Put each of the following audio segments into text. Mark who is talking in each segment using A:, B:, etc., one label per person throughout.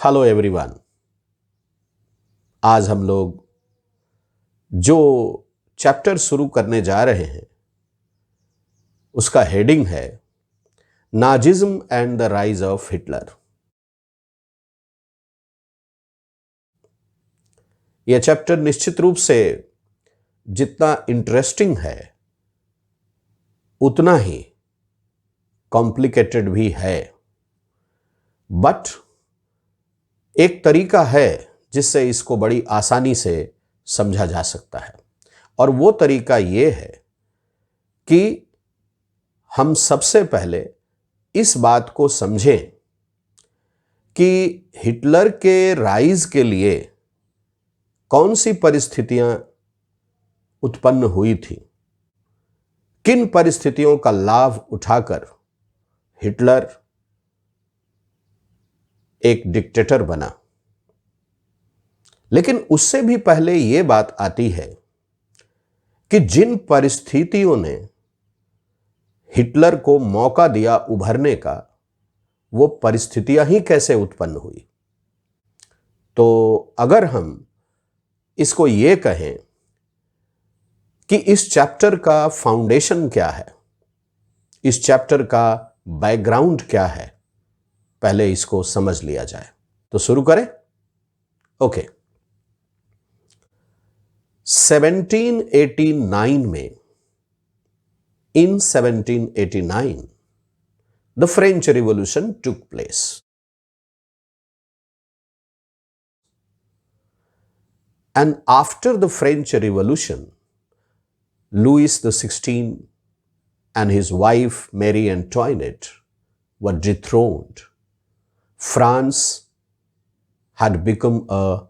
A: Hello everyone. आज हम लोग जो चैप्टर शुरू करने जा रहे हैं उसका हेडिंग है Nazism and the rise of Hitler. यह चैप्टर निश्चित रूप से जितना इंटरेस्टिंग है उतना ही कॉम्प्लिकेटेड भी है, बट एक तरीका है जिससे इसको बड़ी आसानी से समझा जा सकता है, और वो तरीका ये है कि हम सबसे पहले इस बात को समझें कि हिटलर के राइज के लिए कौन सी परिस्थितियां उत्पन्न हुई थी, किन परिस्थितियों का लाभ उठाकर हिटलर एक डिक्टेटर बना। लेकिन उससे भी पहले यह बात आती है कि जिन परिस्थितियों ने हिटलर को मौका दिया उभरने का, वो परिस्थितियां ही कैसे उत्पन्न हुई। तो अगर हम इसको ये कहें कि इस चैप्टर का फाउंडेशन क्या है, इस चैप्टर का बैकग्राउंड क्या है, पहले इसको समझ लिया जाए। तो शुरू करें। ओके। 1789 में, in 1789, the French Revolution took place. And after the French Revolution, Louis XVI and his wife Marie Antoinette were dethroned. France had become a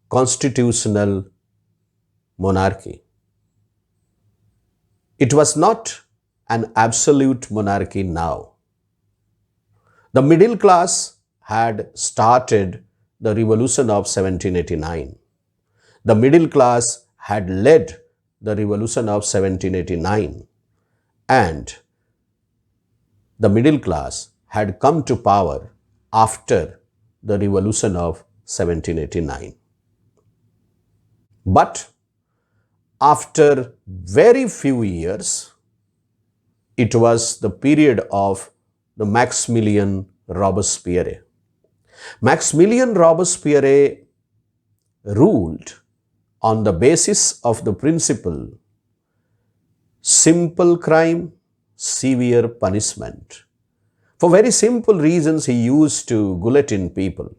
A: constitutional monarchy. It was not an absolute monarchy now. The middle class had started the revolution of 1789. The middle class had led the revolution of 1789, and the middle class had come to power after the revolution of 1789. But after very few years, it was the period of the Maximilien Robespierre. Maximilien Robespierre ruled on the basis of the principle simple crime, severe punishment. For very simple reasons, he used to guillotine people,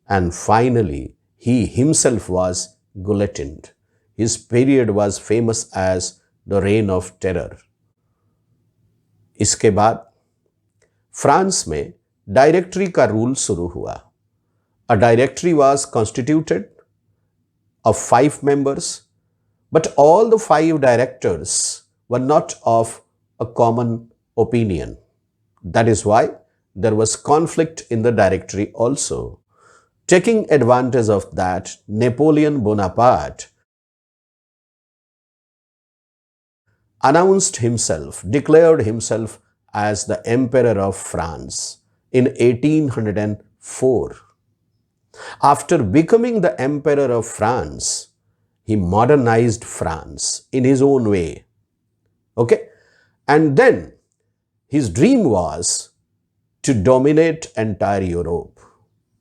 A: and finally he himself was guillotined. His period was famous as the Reign of Terror. इसके बाद France में directory का rule शुरू हुआ. A directory was constituted of 5 members, but all the 5 directors were not of a common opinion. That is why there was conflict in the directory also. Taking advantage of that, Napoleon Bonaparte announced himself, declared himself as the Emperor of France in 1804. After becoming the Emperor of France, he modernized France in his own way. Okay? And then his dream was to dominate entire Europe.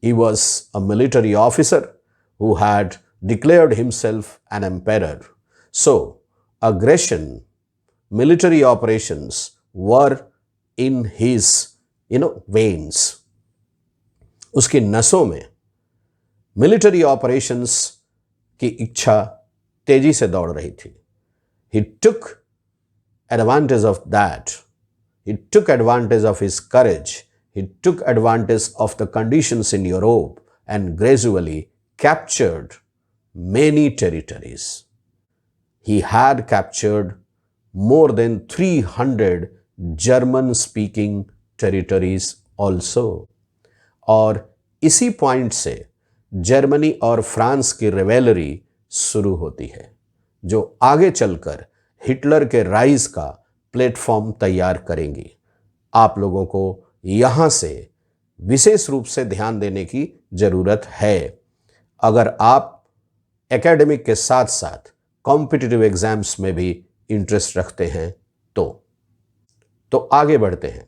A: He was a military officer who had declared himself an emperor. So, aggression, military operations were in his veins. उसकी नसों में military operations की इच्छा तेजी से दौड़ रही थी. He took advantage of that. He took advantage of his courage. He took advantage of the conditions in Europe and gradually captured many territories. He had captured more than 300 German-speaking territories also. और इसी point से Germany और France की revelry शुरू होती है, जो आगे चलकर हिटलर के राइज का प्लेटफॉर्म तैयार करेंगी. आप लोगों को यहां से विशेष रूप से ध्यान देने की जरूरत है अगर आप एकेडमिक के साथ साथ कॉम्पिटिटिव एग्जाम्स में भी इंटरेस्ट रखते हैं तो आगे बढ़ते हैं.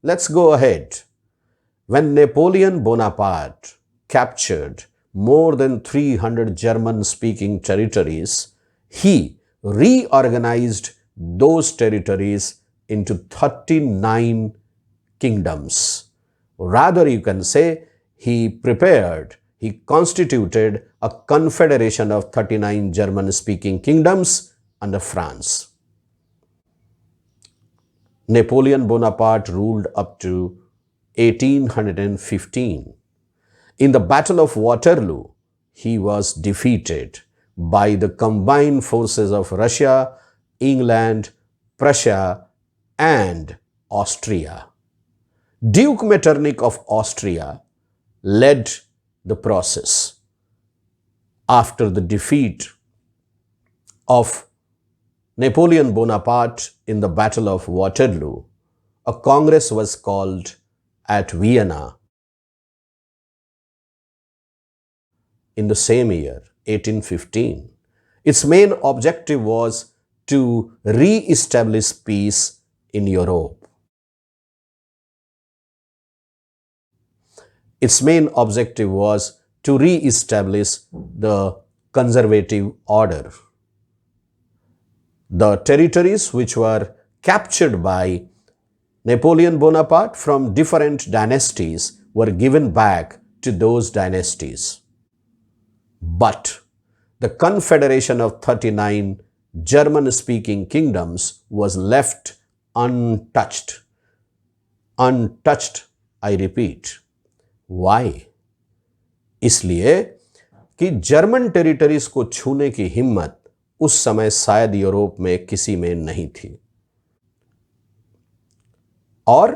A: Let's go ahead. When Napoleon Bonaparte captured more than 300 German-speaking territories, he reorganized those territories into 39 kingdoms. Rather, you can say he constituted a confederation of 39 German-speaking kingdoms under France. Napoleon Bonaparte ruled up to 1815. In the Battle of Waterloo, he was defeated by the combined forces of Russia, England, Prussia, and Austria. Duke Metternich of Austria led the process. After the defeat of Napoleon Bonaparte in the Battle of Waterloo, a congress was called at Vienna in the same year, 1815. Its main objective was to re-establish peace in Europe. Its main objective was to re-establish the conservative order. The territories which were captured by Napoleon Bonaparte from different dynasties were given back to those dynasties. But the confederation of 39 German-speaking kingdoms was left untouched. Untouched, I repeat. Why? इसलिए कि German territories को छूने की हिम्मत उस समय शायद Europe में किसी में नहीं थी और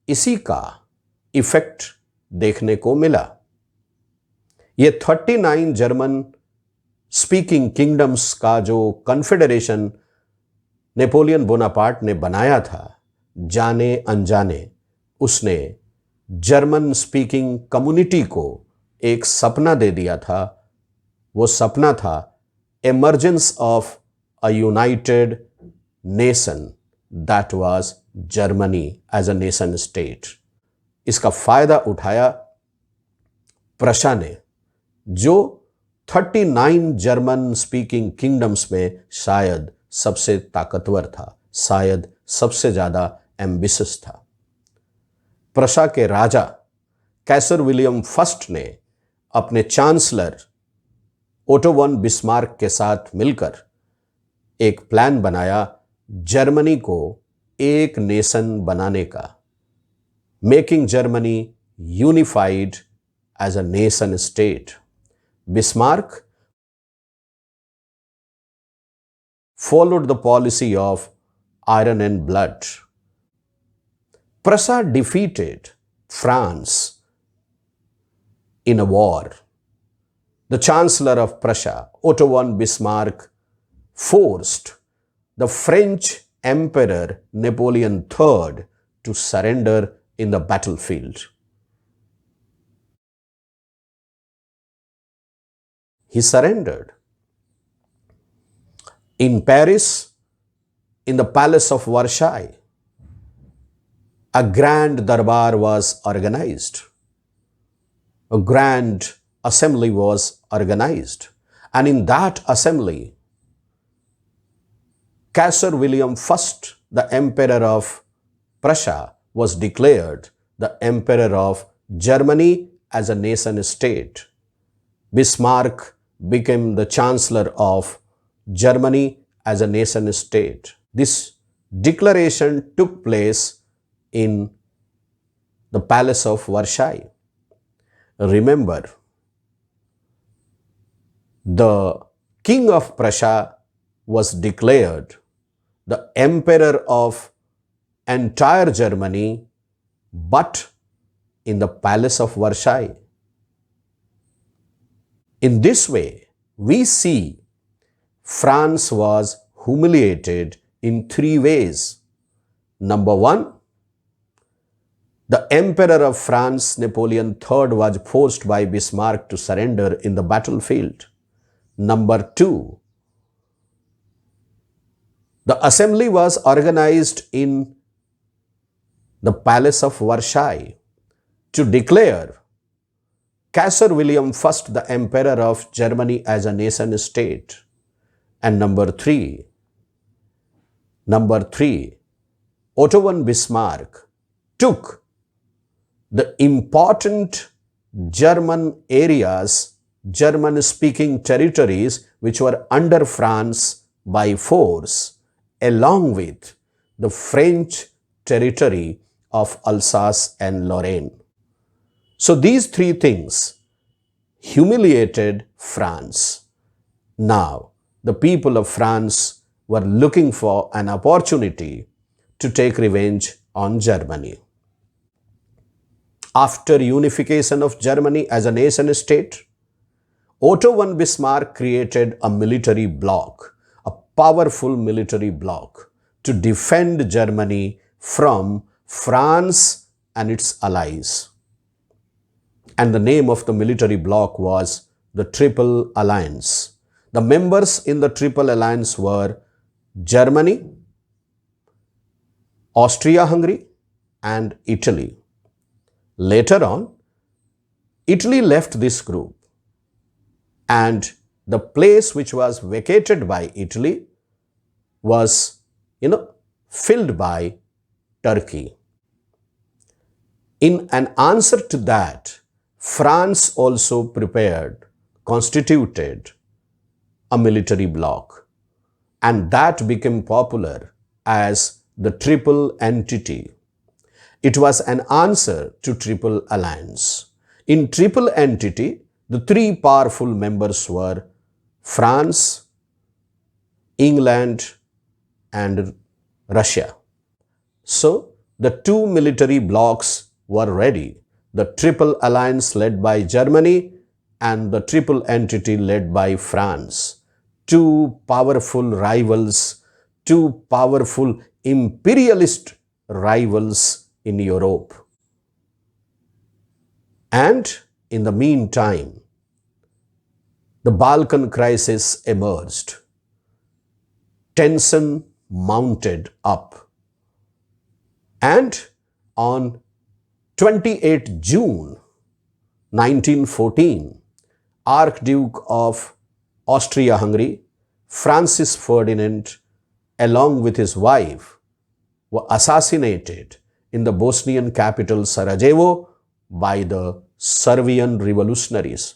A: इसी का इफेक्ट देखने को मिला. ये 39 जर्मन स्पीकिंग किंगडम्स का जो कॉन्फेडरेशन नेपोलियन बोनापार्ट ने बनाया था, जाने अनजाने उसने जर्मन स्पीकिंग कम्युनिटी को एक सपना दे दिया था. वो सपना था emergence of a united nation that was Germany as a nation state. इसका फायदा उठाया प्रशा ने, जो 39 जर्मन स्पीकिंग किंगडम्स में शायद सबसे ताकतवर था, शायद सबसे ज्यादा एम्बिशियस था. प्रशा के राजा कैसर विलियम फर्स्ट ने अपने चांसलर ओटो वन बिस्मार्क के साथ मिलकर एक प्लान बनाया जर्मनी को एक नेशन बनाने का, making Germany unified as a nation state. Bismarck followed the policy of iron and blood. Prussia defeated France in a war. The Chancellor of Prussia, Otto von Bismarck, forced the French Emperor Napoleon III to surrender in the battlefield. He surrendered. In Paris, in the Palace of Versailles, a grand darbar was organized. A grand assembly was organized. And in that assembly, Kaiser William I, the Emperor of Prussia, was declared the Emperor of Germany as a nation state. Bismarck became the Chancellor of Germany as a nation state. This declaration took place in the Palace of Versailles. Remember, the King of Prussia was declared the Emperor of entire Germany, but in the Palace of Versailles. In this way, we see France was humiliated in three ways. Number one, The Emperor of France, Napoleon III, was forced by Bismarck to surrender in the battlefield. Number 2, the assembly was organized in the Palace of Versailles to declare Kaiser William I, the Emperor of Germany, as a nation state. And number 3, Otto von Bismarck took the important German areas, German-speaking territories which were under France by force, along with the French territory of Alsace and Lorraine. So these 3 things humiliated France. Now, the people of France were looking for an opportunity to take revenge on Germany. After unification of Germany as a nation state, Otto von Bismarck created a military bloc, a powerful military bloc, to defend Germany from France and its allies. And the name of the military bloc was the Triple Alliance. The members in the Triple Alliance were Germany, Austria-Hungary, and Italy. Later on, Italy left this group, and the place which was vacated by Italy was, filled by Turkey. In an answer to that, France also constituted a military bloc, and that became popular as the Triple Entity. It was an answer to Triple Alliance. In Triple Entity, the 3 powerful members were France, England, and Russia. So, the 2 military blocs were ready. The Triple Alliance led by Germany and the Triple Entity led by France. 2 powerful rivals, 2 powerful imperialist rivals in Europe. And in the meantime, the Balkan crisis emerged. Tension mounted up. And on 28 June 1914, Archduke of Austria-Hungary, Francis Ferdinand, along with his wife, were assassinated in the Bosnian capital Sarajevo by the Serbian revolutionaries.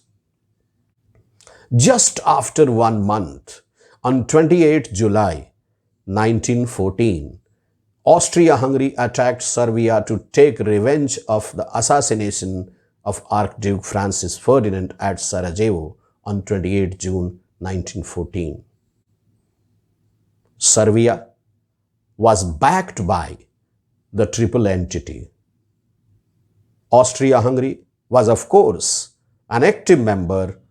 A: Just after 1 month, on 28 July 1914, Austria-Hungary attacked Serbia to take revenge of the assassination of Archduke Francis Ferdinand at Sarajevo on 28 June 1914. Serbia was backed by the Triple Entity. Austria-Hungary was, of course, an active member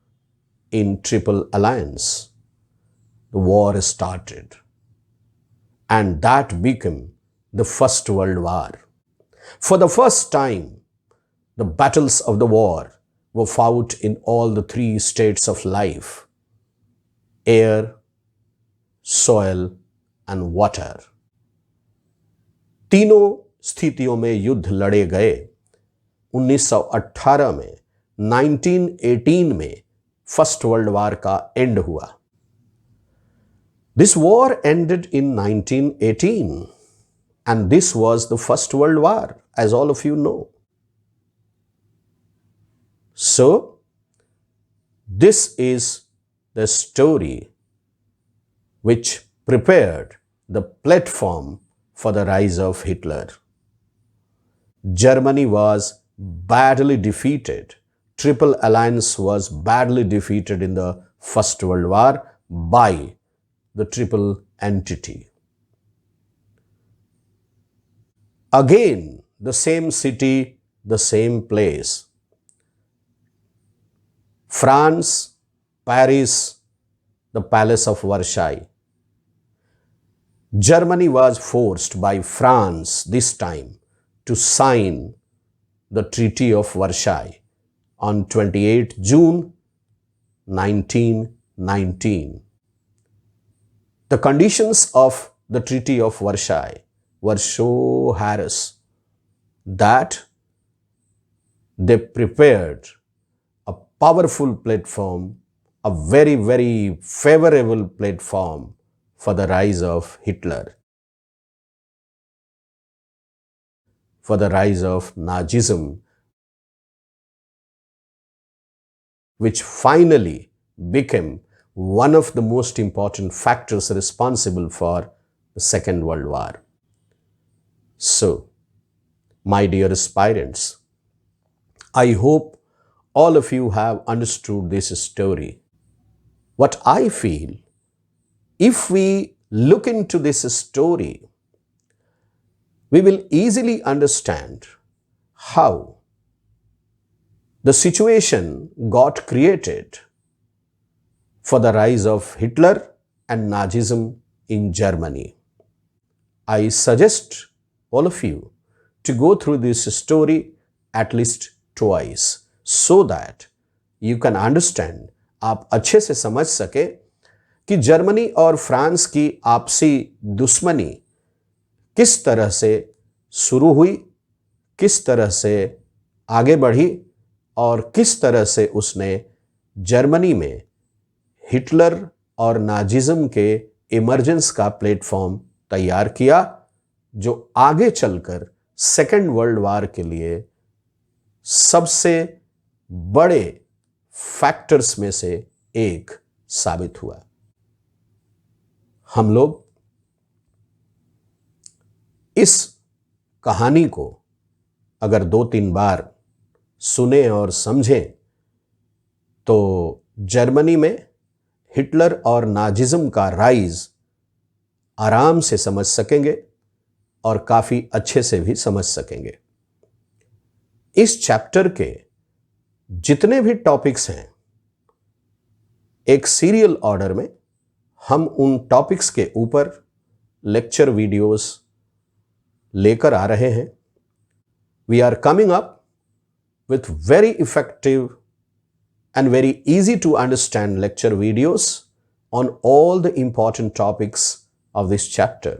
A: in Triple Alliance. The war started, and that became the First World War. For the first time, the battles of the war were fought in all the 3 states of life: air, soil, and water. तीनों स्थितियों में युद्ध लड़े गए। 1918 में, 1918 में first world war का and हुआ। This war ended in 1918, and this was the First World War, as all of you know. So, this is the story which prepared the platform for the rise of Hitler. Germany was badly defeated. Triple Alliance was badly defeated in the First World War by the Triple Entity. Again, the same city, the same place. France, Paris, the Palace of Versailles. Germany was forced by France this time to sign the Treaty of Versailles on 28 June 1919. The conditions of the Treaty of Versailles were so harass that they prepared a powerful platform, a very, very favorable platform for the rise of Hitler, for the rise of Nazism, which finally became one of the most important factors responsible for the Second World War. So, my dear aspirants, I hope all of you have understood this story. What I feel, if we look into this story, we will easily understand how the situation got created for the rise of Hitler and Nazism in Germany. I suggest all of you to go through this story at least twice so that you can understand, आप अच्छे से समझ सके कि Germany और France की आपसी दुश्मनी किस तरह से शुरू हुई, किस तरह से आगे बढ़ी और किस तरह से उसने जर्मनी में हिटलर और नाजिज्म के इमर्जेंस का प्लेटफॉर्म तैयार किया, जो आगे चलकर सेकेंड वर्ल्ड वॉर के लिए सबसे बड़े फैक्टर्स में से एक साबित हुआ। हम लोग इस कहानी को अगर 2-3 बार सुने और समझें तो जर्मनी में हिटलर और नाजिज्म का राइज आराम से समझ सकेंगे और काफ़ी अच्छे से भी समझ सकेंगे। इस चैप्टर के जितने भी टॉपिक्स हैं, एक सीरियल ऑर्डर में हम उन टॉपिक्स के ऊपर लेक्चर वीडियोस लेकर आ रहे हैं। We are coming up with very effective and very easy to understand lecture videos on all the important topics of this chapter.